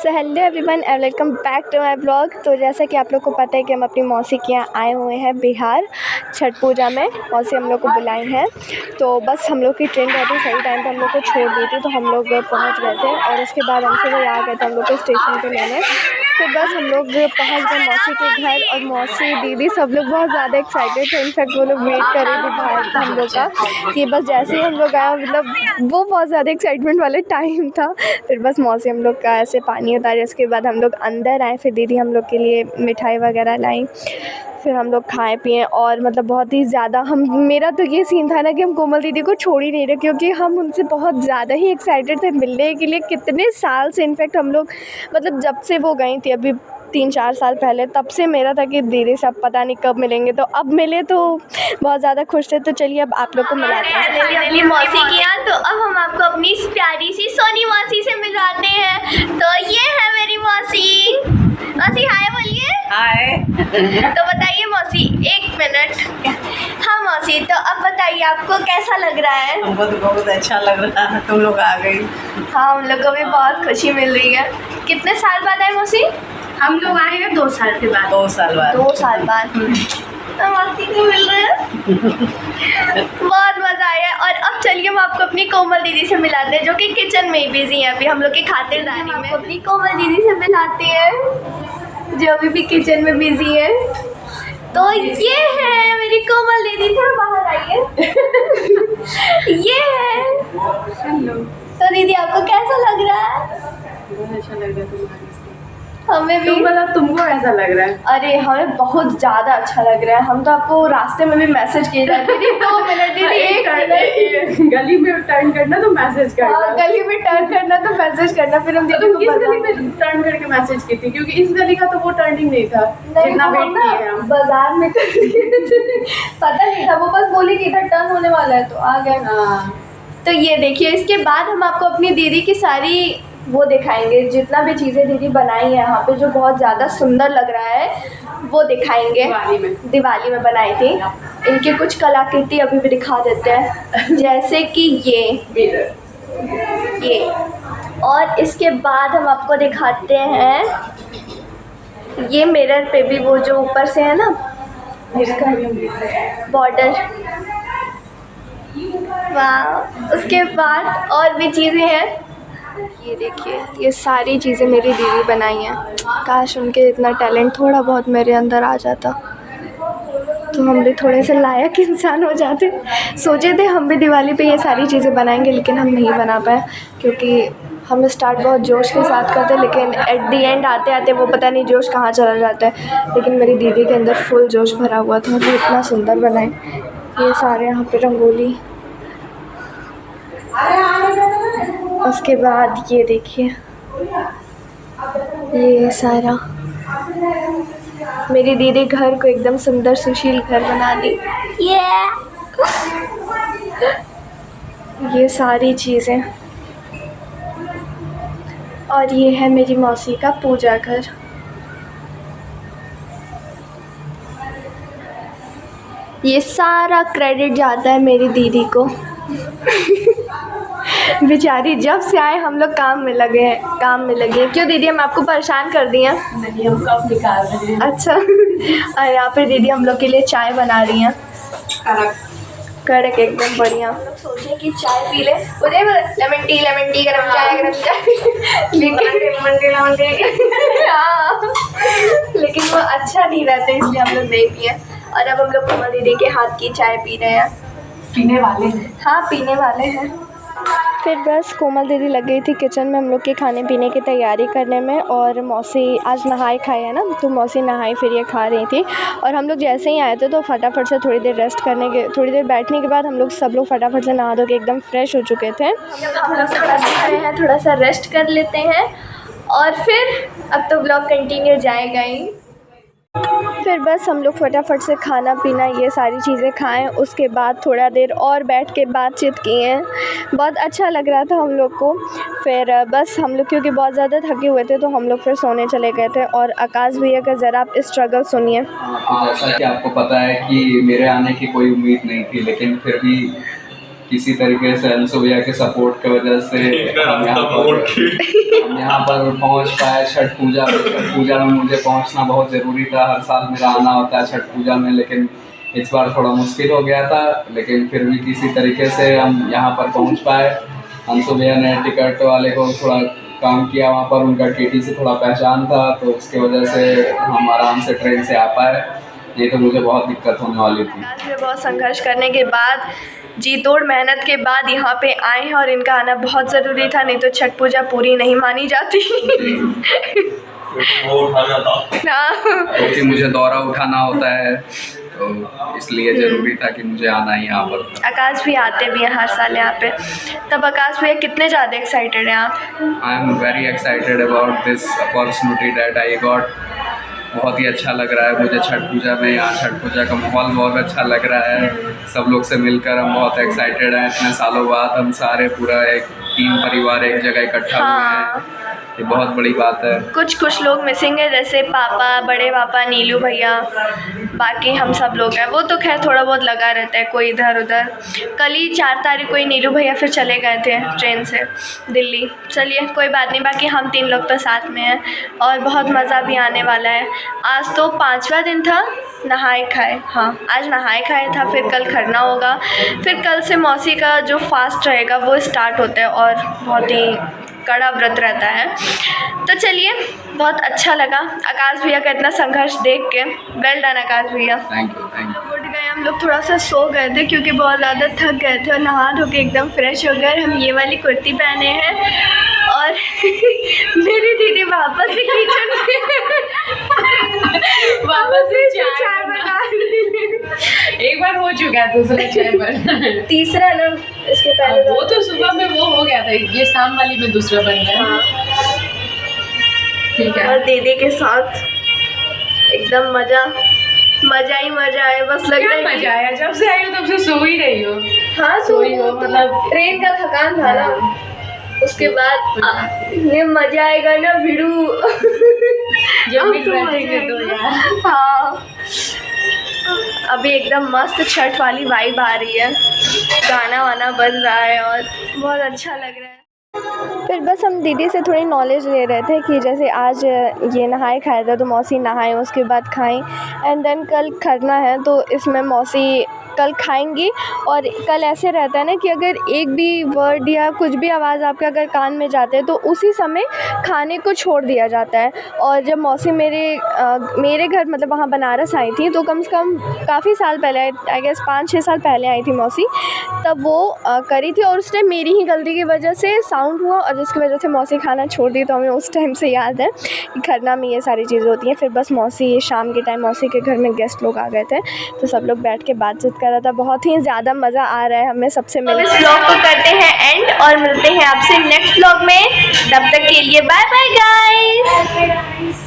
So hello everyone and welcome back to my blog. तो जैसा कि आप लोग को पता है कि हम अपनी मौसी के यहाँ आए हुए हैं बिहार छठ पूजा में। मौसी हम लोग को बुलाई हैं, तो बस हम लोग की ट्रेन बहुत ही सही टाइम पे हम लोग को छोड़ दी थी, तो हम लोग पहुँच गए थे और उसके बाद हमसे वो आ गए थे हम लोग को स्टेशन पे लेने। फिर बस हम लोग पहुँच गए मौसी के घर और मौसी दीदी सब लोग बहुत ज़्यादा एक्साइटेड थे। इनफैक्ट वो लोग वेट कर रही थी बाहर हम लोग का कि बस जैसे ही हम लोग आए, मतलब वो बहुत ज़्यादा एक्साइटमेंट वाले टाइम था। फिर बस मौसी हम लोग का ऐसे पानी उतारे, उसके बाद हम लोग अंदर आए। फिर दीदी हम लोग के लिए मिठाई वगैरह लाई, फिर हम लोग खाए पिए और मतलब बहुत ही ज़्यादा मेरा तो ये सीन था ना कि हम कोमल दीदी को छोड़ ही नहीं रहे, क्योंकि हम उनसे बहुत ज़्यादा ही एक्साइटेड थे मिलने के लिए। कितने साल से, इनफैक्ट हम लोग मतलब जब से वो गई थी अभी 3-4 साल पहले, तब से मेरा था कि दीदी सब पता नहीं कब मिलेंगे, तो अब मिले तो बहुत ज़्यादा खुश थे। तो चलिए अब आप लोग को मिलाते हैं फाइनली मौसी की यहाँ। तो अब हम आपको अपनी प्यारी सी सोनी मौसी से मिलाते हैं। तो ये है मेरी मौसी। मौसी हाय बोलिए। हाय। तो बताइए मौसी, 1 मिनट। हाँ मौसी, तो अब बताइए आपको कैसा लग रहा है? हमको तो बहुत अच्छा लग रहा है, तुम लोग आ गई। हाँ, हम लोग को भी बहुत खुशी मिल रही है। कितने साल बाद आए मौसी? हम लोग आए हैं 2 साल के बाद। 2 साल बाद। 2 साल बाद तो मौसी को मिल रहे हैं। बहुत मजा आया। और अब चलिए हम आपको अपनी कोमल दीदी से मिलाते हैं, जो कि किचन में ही बिजी है अभी हम लोग की खातिरदारी में। आपको अपनी कोमल दीदी से मिलाते हैं, जो अभी भी किचन में बिजी है। तो ये है मेरी कोमल दीदी, थोड़ा बाहर आइए। ये है। हेलो। तो दीदी आपको कैसा लग रहा है? बहुत अच्छा लग रहा है तुम्हारे से। हमें भी। तुमको कैसा लग रहा है? अरे हमें बहुत ज़्यादा अच्छा लग रहा है। हम तो आपको रास्ते में भी मैसेज किए जाते दीदी 2 मिनट, दीदी 1 मिनट। गली में टर्न करना तो मैसेज करना। हाँ, गली में टर्न करना तो मैसेज करना। फिर हम दीदी तुम को किस गली बता- में टर्न करके मैसेज की थी? क्योंकि इस गली का तो वो टर्निंग नहीं था जितना वो वेट ना किए हम। बाजार में कर दिए थे। पता नहीं था, वो बस बोली कि इधर टर्न होने वाला है तो आ गए। हाँ। तो ये देखिए, इसके बाद हम आपको अपनी दीदी की सारी वो दिखाएंगे, जितना भी चीज़ें दीदी बनाई है यहाँ पे जो बहुत ज़्यादा सुंदर लग रहा है, वो दिखाएंगे। दिवाली में बनाई थी। इनकी कुछ कलाकृति अभी भी दिखा देते हैं, जैसे कि ये। और इसके बाद हम आपको दिखाते हैं ये मिरर पे भी वो जो ऊपर से है ना उसका बॉर्डर। वाह। उसके बाद और भी चीज़ें हैं, ये देखिए, ये सारी चीज़ें मेरी दीदी बनाई हैं। काश उनके इतना टैलेंट थोड़ा बहुत मेरे अंदर आ जाता तो हम भी थोड़े से लायक इंसान हो जाते। सोचे थे हम भी दिवाली पे ये सारी चीज़ें बनाएंगे, लेकिन हम नहीं बना पाए, क्योंकि हम स्टार्ट बहुत जोश के साथ करते, लेकिन एट दी एंड आते आते वो पता नहीं जोश कहाँ चला जाता है। लेकिन मेरी दीदी के अंदर फुल जोश भरा हुआ था, तो इतना सुंदर बनाए। ये सारे यहाँ पे रंगोली। उसके बाद ये देखिए, ये सारा मेरी दीदी घर को एकदम सुंदर सुशील घर बना दी। ये सारी चीज़ें। और ये है मेरी मौसी का पूजा घर। ये सारा क्रेडिट जाता है मेरी दीदी को। बेचारी जब से आए हम लोग काम में लगे हैं। क्यों दीदी, हम आपको परेशान कर दिए हैं? नहीं, हम कब निकाल रहे हैं। अच्छा। और यहाँ पे दीदी हम लोग के लिए चाय बना रही हैं, कड़क एकदम बढ़िया। हम लोग सोचे कि चाय पी ले, उधर लेमन टी गरम चाय लेकिन हाँ, लेकिन वो अच्छा नहीं रहता, इसलिए हम लोग नहीं पिए। और अब हम लोग कोमल दीदी के हाथ की चाय पी रहे हैं। पीने वाले हैं। हाँ, पीने वाले हैं। फिर बस कोमल दीदी लग गई थी किचन में हम लोग के खाने पीने की तैयारी करने में। और मौसी आज नहाई खाई है ना, तो मौसी नहाई फिर ये खा रही थी। और हम लोग जैसे ही आए थे तो फटाफट से थोड़ी देर बैठने के बाद हम लोग सब लोग फटाफट से नहा धो के एकदम फ्रेश हो चुके थे। हम लोग थोड़ा सा रेस्ट कर लेते हैं और फिर अब तो ब्लॉग कंटिन्यू जाएगा ही। फिर बस हम लोग फटाफट से खाना पीना ये सारी चीज़ें खाएं, उसके बाद थोड़ा देर और बैठ के बातचीत किए। बहुत अच्छा लग रहा था हम लोग को। फिर बस हम लोग क्योंकि बहुत ज़्यादा थके हुए थे तो हम लोग फिर सोने चले गए थे। और आकाश भैया का ज़रा आप स्ट्रगल सुनिए। तो जैसा कि आपको पता है कि मेरे आने की कोई उम्मीद नहीं थी, लेकिन फिर भी किसी तरीके से अंशु भैया के सपोर्ट की वजह से हम यहाँ पर पहुँच पाए छठ पूजा में। छठ पूजा में मुझे पहुँचना बहुत ज़रूरी था, हर साल मेरा आना होता है छठ पूजा में, लेकिन इस बार थोड़ा मुश्किल हो गया था, लेकिन फिर भी किसी तरीके से हम यहाँ पर पहुँच पाए। अंशु भैया ने टिकट वाले को थोड़ा काम किया, वहाँ पर उनका टीटी से थोड़ा पहचान था, तो उसके वजह से हम आराम से ट्रेन से आ पाए, नहीं तो मुझे बहुत दिक्कत होने वाली थी। आज में बहुत संघर्ष करने के बाद, जी तोड़ मेहनत के बाद यहाँ पे आए हैं और इनका आना बहुत ज़रूरी था, नहीं तो छठ पूजा पूरी नहीं मानी जाती। क्योंकि मुझे दौरा उठाना होता है, तो इसलिए ज़रूरी था कि मुझे आना ही यहाँ पर। आकाश भी आते भी हैं हर साल यहाँ पे। तब आकाश भैया कितने ज़्यादा एक्साइटेड हैं आप? I am very excited about this opportunity that I got. बहुत ही अच्छा लग रहा है मुझे छठ पूजा में, यहाँ छठ पूजा का माहौल बहुत अच्छा लग रहा है। सब लोग से मिलकर हम बहुत एक्साइटेड हैं, इतने सालों बाद हम सारे पूरा एक टीम परिवार एक जगह इकट्ठा हुए हैं, ये बहुत बड़ी बात है। कुछ लोग मिसिंग है, जैसे पापा, बड़े पापा, नीलू भैया, बाकी हम सब लोग हैं। वो तो खैर थोड़ा बहुत लगा रहता है, कोई इधर उधर। कल ही 4 तारीख को ही नीलू भैया फिर चले गए थे ट्रेन से दिल्ली। चलिए कोई बात नहीं, बाकी हम 3 लोग तो साथ में हैं और बहुत मज़ा भी आने वाला है। आज तो 5वां दिन था नहाए खाए, हाँ आज नहाए खाए था, फिर कल खरना होगा, फिर कल से मौसी का जो फास्ट रहेगा वो स्टार्ट होता है और बहुत ही कड़ा व्रत रहता है। तो चलिए बहुत अच्छा लगा आकाश भैया का इतना संघर्ष देख के। वेल डन आकाश भैया। Thank you. उठ गए हम लोग, थोड़ा सा सो गए थे क्योंकि बहुत ज़्यादा थक गए थे और नहा धो के एकदम फ्रेश हो गए। हम ये वाली कुर्ती पहने हैं और मेरी दीदी वापस से किचन वापस से चाय बना रही। एक बार हो चुका है दूसरा चाय बन। तीसरा ना इसके पहले वो तो सुबह में वो हो गया था, ये शाम वाली में दूसरा बन गया। ठीक है। और दीदी के साथ एकदम मज़ा ही मज़ा है। बस लग रहा है कि मजा आया, जब से आई हो तब से सो ही रही हो। हाँ सोई हो, मतलब ट्रेन का थकान था ना, उसके बाद ये मज़ा आएगा ना भिड़ू। जब भी बैठेंगे तो यार। हाँ अभी एकदम मस्त छठ वाली वाइब आ रही है, गाना वाना बज रहा है और बहुत अच्छा लग रहा है। फिर बस हम दीदी से थोड़ी नॉलेज ले रहे थे कि जैसे आज ये नहाए खाया था तो मौसी नहाए, उसके बाद खाएं, एंड देन कल खरना है तो इसमें मौसी कल खाएंगी। और कल ऐसे रहता है ना कि अगर एक भी वर्ड या कुछ भी आवाज़ आपके अगर कान में जाते हैं तो उसी समय खाने को छोड़ दिया जाता है। और जब मौसी मेरे घर मतलब वहाँ बनारस आई थी तो कम से कम काफ़ी साल पहले, आई गेस 5-6 साल पहले आई थी मौसी, तब वो करी थी और उस टाइम मेरी ही गलती की वजह से साउंड हुआ और जिसकी वजह से मौसी खाना छोड़ दी। तो हमें उस टाइम से याद है कि खरना में ये सारी चीज़ें होती हैं। फिर बस मौसी शाम के टाइम मौसी के घर में गेस्ट लोग आ गए थे तो सब लोग बैठ के बातचीत कर रहा था। बहुत ही ज़्यादा मज़ा आ रहा है हमें सबसे मिलकर। इस व्लॉग को करते हैं एंड और मिलते हैं आपसे नेक्स्ट व्लॉग में। तब तक के लिए बाय बाय गाइस।